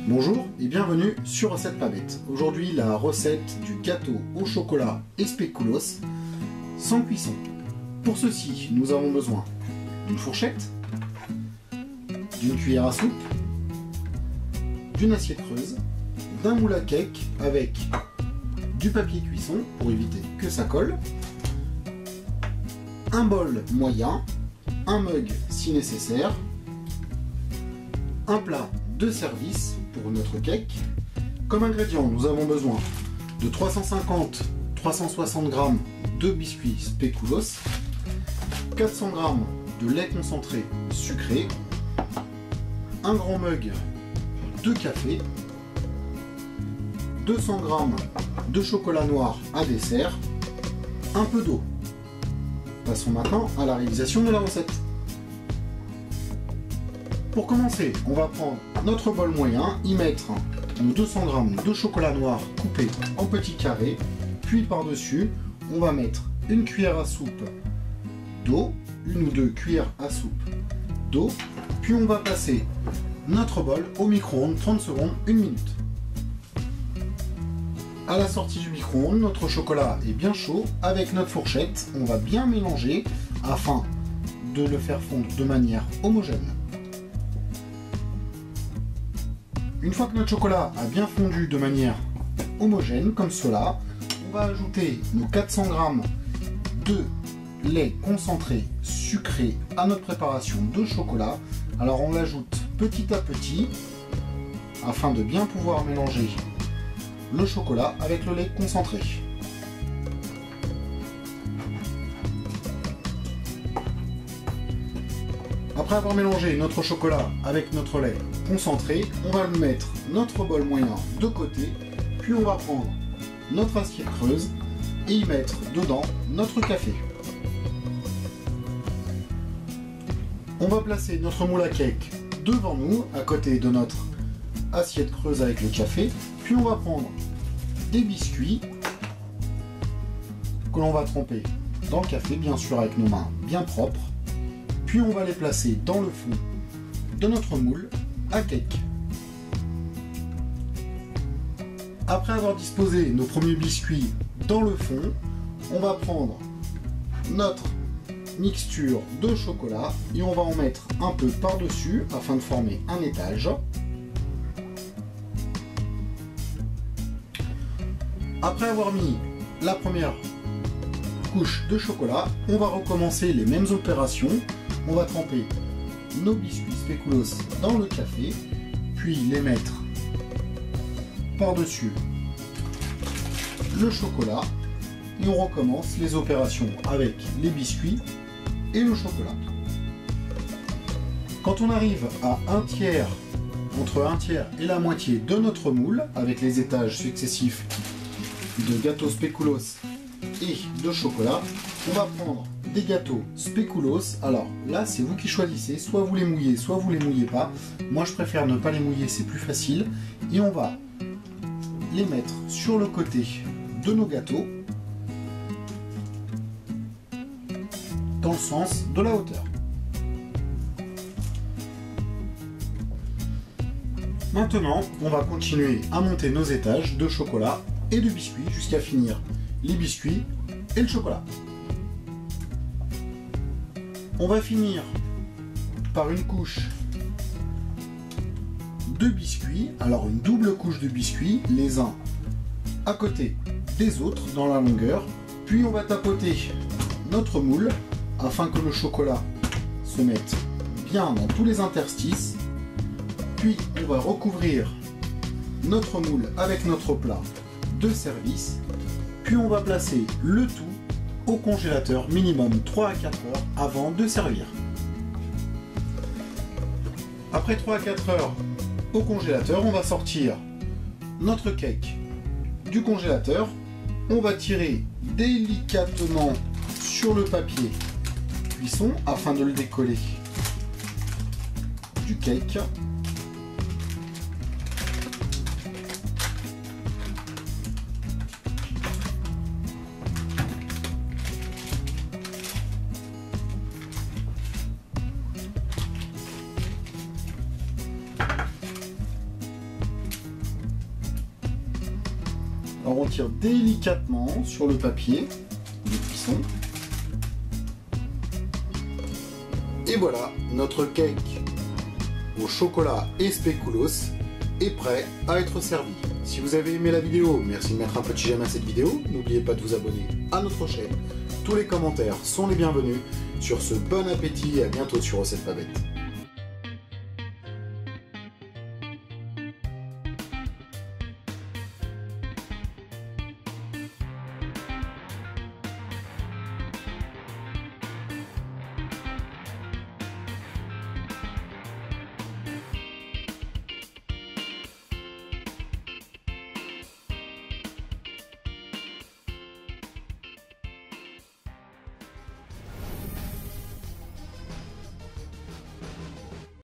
Bonjour et bienvenue sur Recette Pas Bête. Aujourd'hui la recette du gâteau au chocolat et spéculoos sans cuisson. Pour ceci, nous avons besoin d'une fourchette, d'une cuillère à soupe, d'une assiette creuse, d'un moule à cake avec du papier cuisson pour éviter que ça colle, un bol moyen, un mug si nécessaire, un plat de service pour notre cake. Comme ingrédients, nous avons besoin de 350-360 g de biscuits spéculoos, 400 g de lait concentré sucré, un grand mug de café, 200 g de chocolat noir à dessert, un peu d'eau. Passons maintenant à la réalisation de la recette. Pour commencer, on va prendre notre bol moyen, y mettre nos 200 g de chocolat noir coupé en petits carrés, puis par-dessus, on va mettre une cuillère à soupe d'eau, une ou deux cuillères à soupe d'eau, puis on va passer notre bol au micro-ondes 30 secondes, 1 minute. À la sortie du micro-ondes, notre chocolat est bien chaud. Avec notre fourchette, on va bien mélanger afin de le faire fondre de manière homogène. Une fois que notre chocolat a bien fondu de manière homogène, comme cela, on va ajouter nos 400 g de lait concentré sucré à notre préparation de chocolat. Alors on l'ajoute petit à petit afin de bien pouvoir mélanger le chocolat avec le lait concentré. Après avoir mélangé notre chocolat avec notre lait concentré, on va mettre notre bol moyen de côté, puis on va prendre notre assiette creuse et y mettre dedans notre café. On va placer notre moule à cake devant nous, à côté de notre assiette creuse avec le café, puis on va prendre des biscuits que l'on va tremper dans le café, bien sûr avec nos mains bien propres. Puis on va les placer dans le fond de notre moule à cake. Après avoir disposé nos premiers biscuits dans le fond, on va prendre notre mixture de chocolat et on va en mettre un peu par-dessus afin de former un étage. Après avoir mis la première couche de chocolat, on va recommencer les mêmes opérations. On va tremper nos biscuits spéculoos dans le café, puis les mettre par-dessus le chocolat et on recommence les opérations avec les biscuits et le chocolat. Quand on arrive à un tiers, entre un tiers et la moitié de notre moule, avec les étages successifs de gâteaux spéculoos et de chocolat, on va prendre des gâteaux spéculoos. Alors là, c'est vous qui choisissez, soit vous les mouillez, soit vous les mouillez pas. Moi, je préfère ne pas les mouiller, c'est plus facile. Et on va les mettre sur le côté de nos gâteaux, dans le sens de la hauteur. Maintenant, on va continuer à monter nos étages de chocolat et de biscuits jusqu'à finir les biscuits et le chocolat. On va finir par une couche de biscuits, alors une double couche de biscuits, les uns à côté des autres dans la longueur, puis on va tapoter notre moule afin que le chocolat se mette bien dans tous les interstices, puis on va recouvrir notre moule avec notre plat de service, puis on va placer le tout au congélateur minimum 3 à 4 heures avant de servir. Après 3 à 4 heures au congélateur, on va sortir notre cake du congélateur. On va tirer délicatement sur le papier cuisson afin de le décoller du cake. on tire délicatement sur le papier de cuisson. Et voilà, notre cake au chocolat et spéculoos est prêt à être servi. Si vous avez aimé la vidéo, merci de mettre un petit j'aime à cette vidéo. N'oubliez pas de vous abonner à notre chaîne. Tous les commentaires sont les bienvenus. Sur ce, bon appétit et à bientôt sur Recette pas bête.